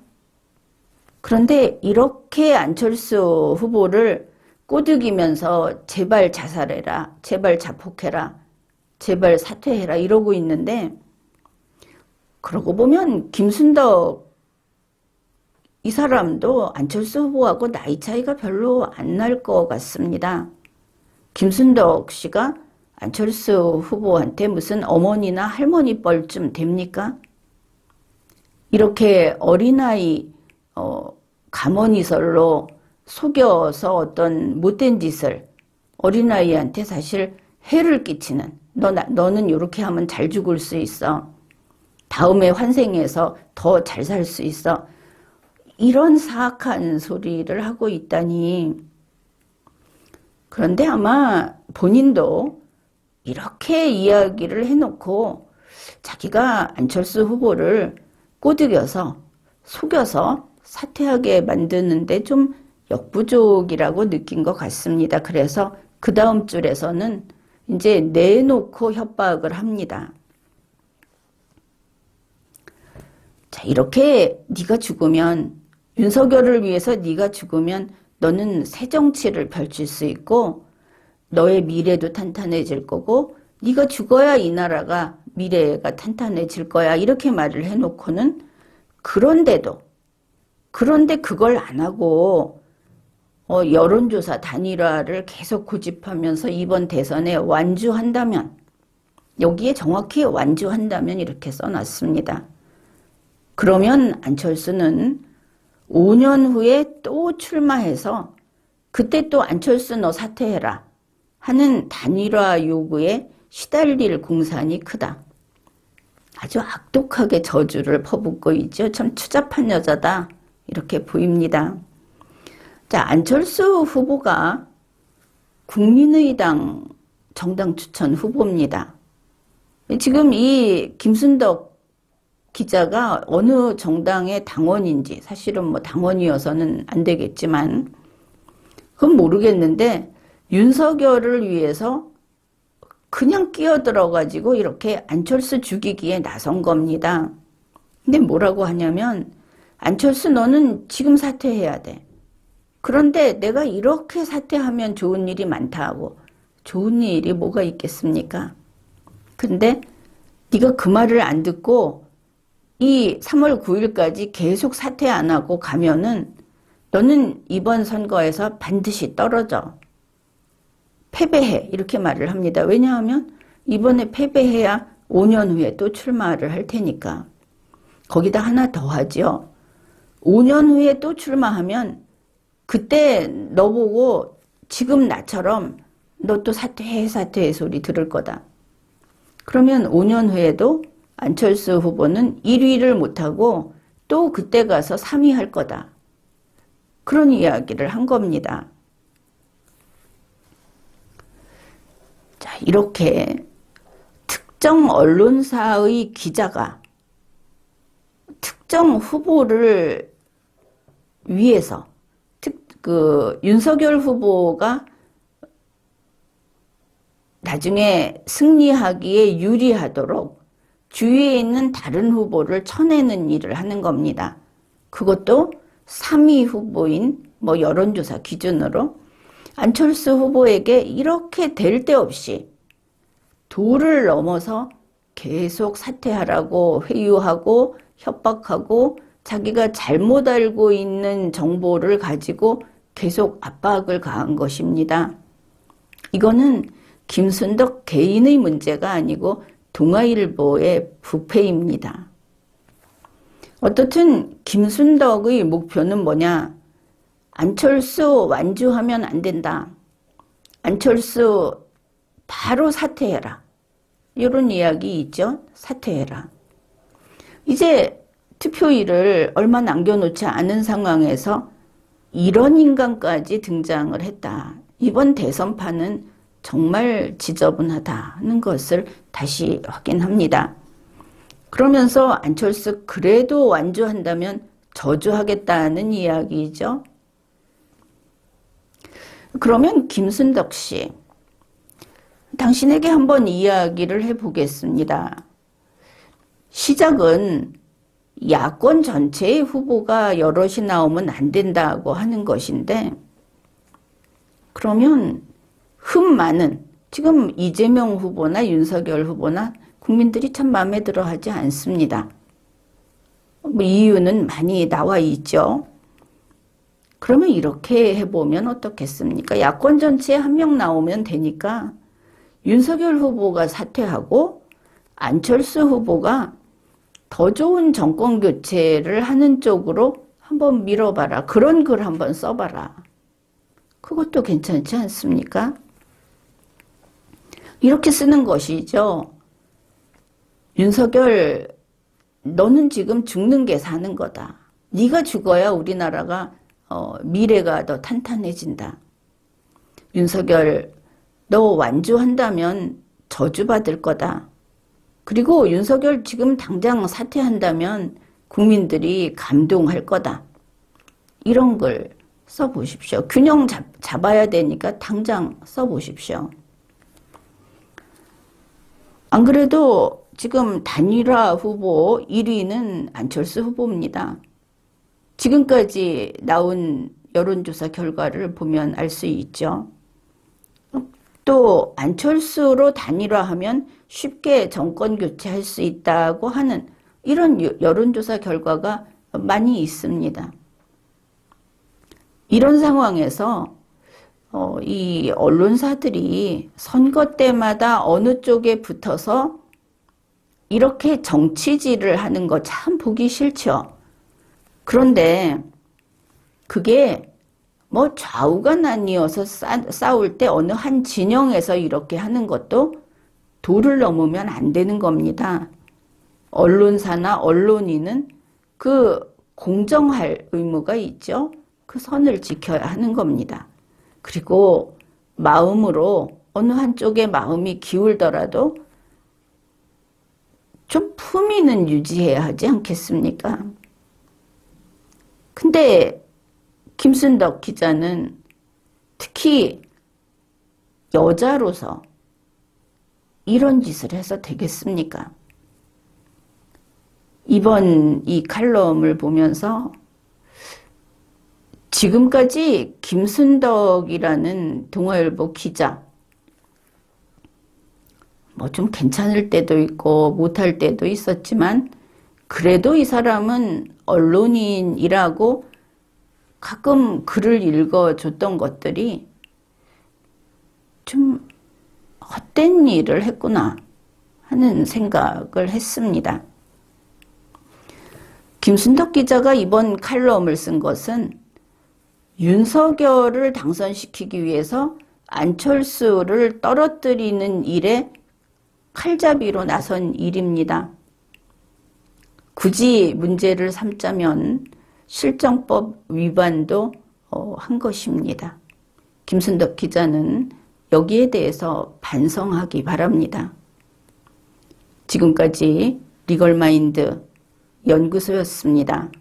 그런데 이렇게 안철수 후보를 꼬드기면서 제발 자살해라, 제발 자폭해라, 제발 사퇴해라 이러고 있는데 그러고 보면 김순덕 이 사람도 안철수 후보하고 나이 차이가 별로 안 날 것 같습니다. 김순덕 씨가 안철수 후보한테 무슨 어머니나 할머니 뻘쯤 됩니까? 이렇게 어린아이 가머니설로 속여서 어떤 못된 짓을 어린아이한테 사실 해를 끼치는 너는 이렇게 하면 잘 죽을 수 있어. 다음에 환생해서 더 잘 살 수 있어. 이런 사악한 소리를 하고 있다니. 그런데 아마 본인도 이렇게 이야기를 해놓고 자기가 안철수 후보를 꼬드겨서 속여서 사퇴하게 만드는데 좀 역부족이라고 느낀 것 같습니다. 그래서 그 다음 줄에서는 이제 내놓고 협박을 합니다. 이렇게 네가 죽으면, 윤석열을 위해서 네가 죽으면 너는 새 정치를 펼칠 수 있고 너의 미래도 탄탄해질 거고 네가 죽어야 이 나라가 미래가 탄탄해질 거야. 이렇게 말을 해놓고는 그런데 그걸 안 하고 여론조사 단일화를 계속 고집하면서 이번 대선에 완주한다면, 여기에 정확히 완주한다면 이렇게 써놨습니다. 그러면 안철수는 5년 후에 또 출마해서 그때 또 안철수 너 사퇴해라 하는 단일화 요구에 시달릴 공산이 크다. 아주 악독하게 저주를 퍼붓고 있죠. 참 추잡한 여자다 이렇게 보입니다. 자, 안철수 후보가 국민의당 정당 추천 후보입니다. 지금 이 김순덕 기자가 어느 정당의 당원인지, 사실은 뭐 당원이어서는 안 되겠지만 그건 모르겠는데 윤석열을 위해서 그냥 끼어들어가지고 이렇게 안철수 죽이기에 나선 겁니다. 근데 뭐라고 하냐면, 안철수 너는 지금 사퇴해야 돼. 그런데 내가 이렇게 사퇴하면 좋은 일이 많다 하고, 좋은 일이 뭐가 있겠습니까? 근데 네가 그 말을 안 듣고 이 3월 9일까지 계속 사퇴 안 하고 가면은 너는 이번 선거에서 반드시 떨어져. 패배해. 이렇게 말을 합니다. 왜냐하면 이번에 패배해야 5년 후에 또 출마를 할 테니까. 거기다 하나 더 하죠. 5년 후에 또 출마하면 그때 너 보고 지금 나처럼 너 또 사퇴해 소리 들을 거다. 그러면 5년 후에도 안철수 후보는 1위를 못하고 또 그때 가서 3위 할 거다. 그런 이야기를 한 겁니다. 자, 이렇게 특정 언론사의 기자가 특정 후보를 위해서 윤석열 후보가 나중에 승리하기에 유리하도록 주위에 있는 다른 후보를 쳐내는 일을 하는 겁니다. 그것도 3위 후보인 여론조사 기준으로 안철수 후보에게 이렇게 될 데 없이 도를 넘어서 계속 사퇴하라고 회유하고 협박하고 자기가 잘못 알고 있는 정보를 가지고 계속 압박을 가한 것입니다. 이거는 김순덕 개인의 문제가 아니고 동아일보의 부패입니다. 어떻든 김순덕의 목표는 뭐냐? 안철수 완주하면 안 된다. 안철수 바로 사퇴해라. 이런 이야기 있죠? 사퇴해라. 이제 투표일을 얼마 남겨놓지 않은 상황에서 이런 인간까지 등장을 했다. 이번 대선판은 정말 지저분하다는 것을 다시 확인합니다. 그러면서 안철수 그래도 완주한다면 저주하겠다는 이야기죠. 그러면 김순덕 씨, 당신에게 한번 이야기를 해보겠습니다. 시작은 야권 전체의 후보가 여럿이 나오면 안 된다고 하는 것인데, 그러면 흠 많은, 지금 이재명 후보나 윤석열 후보나 국민들이 참 마음에 들어 하지 않습니다. 이유는 많이 나와 있죠. 그러면 이렇게 해보면 어떻겠습니까? 야권 전체에 한 명 나오면 되니까 윤석열 후보가 사퇴하고 안철수 후보가 더 좋은 정권 교체를 하는 쪽으로 한번 밀어봐라. 그런 글 한번 써봐라. 그것도 괜찮지 않습니까? 이렇게 쓰는 것이죠. 윤석열, 너는 지금 죽는 게 사는 거다. 네가 죽어야 우리나라가 미래가 더 탄탄해진다. 윤석열, 너 완주한다면 저주받을 거다. 그리고 윤석열 지금 당장 사퇴한다면 국민들이 감동할 거다. 이런 걸 써보십시오. 균형 잡아야 되니까 당장 써보십시오. 안 그래도 지금 단일화 후보 1위는 안철수 후보입니다. 지금까지 나온 여론조사 결과를 보면 알 수 있죠. 또 안철수로 단일화하면 쉽게 정권 교체할 수 있다고 하는 이런 여론조사 결과가 많이 있습니다. 이런 상황에서 이 언론사들이 선거 때마다 어느 쪽에 붙어서 이렇게 정치질을 하는 거 참 보기 싫죠. 그런데 그게 뭐 좌우가 나뉘어서 싸울 때 어느 한 진영에서 이렇게 하는 것도 도를 넘으면 안 되는 겁니다. 언론사나 언론인은 그 공정할 의무가 있죠. 그 선을 지켜야 하는 겁니다. 그리고 마음으로 어느 한쪽에 마음이 기울더라도 좀 품위는 유지해야 하지 않겠습니까? 근데 김순덕 기자는 특히 여자로서 이런 짓을 해서 되겠습니까? 이번 이 칼럼을 보면서 지금까지 김순덕이라는 동아일보 기자 뭐 좀 괜찮을 때도 있고 못할 때도 있었지만 그래도 이 사람은 언론인이라고 가끔 글을 읽어줬던 것들이 좀 헛된 일을 했구나 하는 생각을 했습니다. 김순덕 기자가 이번 칼럼을 쓴 것은 윤석열을 당선시키기 위해서 안철수를 떨어뜨리는 일에 칼잡이로 나선 일입니다. 굳이 문제를 삼자면 실정법 위반도 한 것입니다. 김순덕 기자는 여기에 대해서 반성하기 바랍니다. 지금까지 리걸마인드 연구소였습니다.